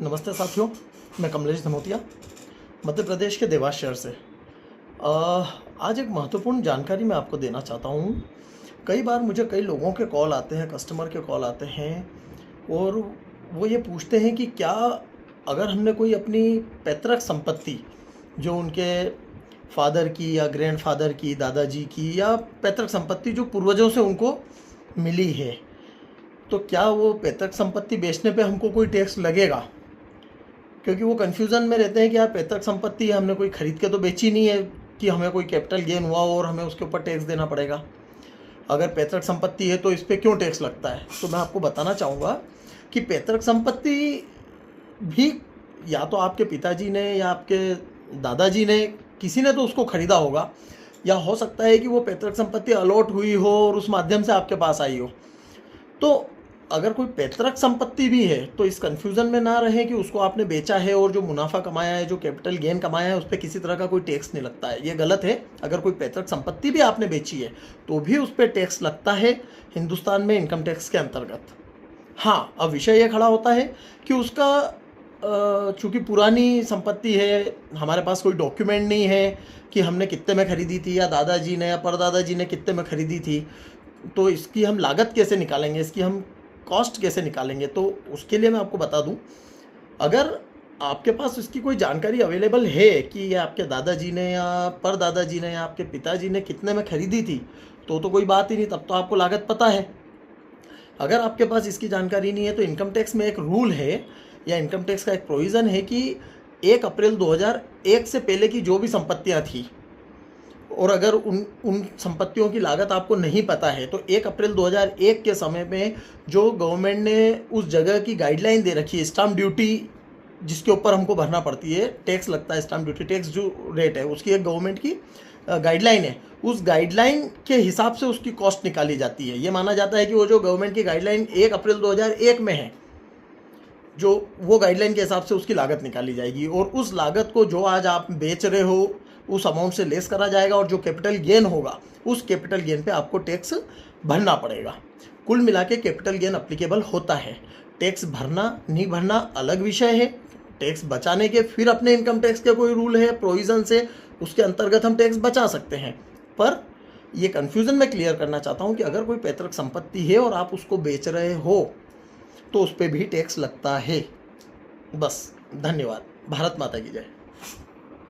नमस्ते साथियों, मैं कमलेश धनोतिया मध्य प्रदेश के देवास शहर से। आज एक महत्वपूर्ण जानकारी मैं आपको देना चाहता हूँ। कई बार मुझे कई लोगों के कॉल आते हैं, कस्टमर के कॉल आते हैं और वो ये पूछते हैं कि क्या अगर हमने कोई अपनी पैतृक संपत्ति जो उनके फादर की या ग्रैंडफ़ादर की, दादाजी की या पैतृक संपत्ति जो पूर्वजों से उनको मिली है, तो क्या वो पैतृक संपत्ति बेचने पे हमको कोई टैक्स लगेगा? क्योंकि वो कन्फ्यूज़न में रहते हैं कि यार पैतृक संपत्ति है, हमने कोई ख़रीद के तो बेची नहीं है कि हमें कोई कैपिटल गेन हुआ हो और हमें उसके ऊपर टैक्स देना पड़ेगा। अगर पैतृक संपत्ति है तो इस पे क्यों टैक्स लगता है? तो मैं आपको बताना चाहूँगा कि पैतृक संपत्ति भी या तो आपके पिताजी ने या आपके दादाजी ने, किसी ने तो उसको ख़रीदा होगा, या हो सकता है कि वो पैतृक संपत्ति अलॉट हुई हो और उस माध्यम से आपके पास आई हो। तो अगर कोई पैतृक संपत्ति भी है तो इस कन्फ्यूज़न में ना रहे कि उसको आपने बेचा है और जो मुनाफा कमाया है, जो कैपिटल गेन कमाया है, उस पर किसी तरह का कोई टैक्स नहीं लगता है। ये गलत है। अगर कोई पैतृक संपत्ति भी आपने बेची है तो भी उस पर टैक्स लगता है हिंदुस्तान में इनकम टैक्स के अंतर्गत। हाँ, अब विषय ये खड़ा होता है कि उसका चूँकि पुरानी संपत्ति है, हमारे पास कोई डॉक्यूमेंट नहीं है कि हमने कितने में ख़रीदी थी या दादाजी ने या परदादाजी ने कितने में ख़रीदी थी, तो इसकी हम लागत कैसे निकालेंगे, इसकी हम कॉस्ट कैसे निकालेंगे? तो उसके लिए मैं आपको बता दूं, अगर आपके पास इसकी कोई जानकारी अवेलेबल है कि ये आपके दादाजी ने या परदादाजी ने या आपके पिताजी ने कितने में ख़रीदी थी, तो कोई बात ही नहीं, तब तो आपको लागत पता है। अगर आपके पास इसकी जानकारी नहीं है तो इनकम टैक्स में एक रूल है या इनकम टैक्स का एक प्रोविज़न है कि 1 अप्रैल 2001 से पहले की जो भी संपत्तियाँ थी, और अगर उन संपत्तियों की लागत आपको नहीं पता है तो 1 अप्रैल 2001 के समय में जो गवर्नमेंट ने उस जगह की गाइडलाइन दे रखी है, स्टाम्प ड्यूटी जिसके ऊपर हमको भरना पड़ती है, टैक्स लगता है, स्टाम्प ड्यूटी टैक्स जो रेट है उसकी एक गवर्नमेंट की गाइडलाइन है। उस गाइडलाइन के हिसाब से उसकी कॉस्ट निकाली जाती है। ये माना जाता है कि वो जो गवर्नमेंट की गाइडलाइन 1 अप्रैल 2001 में है, जो वो गाइडलाइन के हिसाब से उसकी लागत निकाली जाएगी और उस लागत को जो आज आप बेच रहे हो उस अमाउंट से लेस करा जाएगा और जो कैपिटल गेन होगा उस कैपिटल गेन पे आपको टैक्स भरना पड़ेगा। कुल मिला के कैपिटल गेन अप्लीकेबल होता है। टैक्स भरना नहीं भरना अलग विषय है। टैक्स बचाने के फिर अपने इनकम टैक्स के कोई रूल है, प्रोविज़न से उसके अंतर्गत हम टैक्स बचा सकते हैं। पर ये कन्फ्यूज़न मैं क्लियर करना चाहता हूँ कि अगर कोई पैतृक संपत्ति है और आप उसको बेच रहे हो तो उस पर भी टैक्स लगता है। बस, धन्यवाद। भारत माता की जय।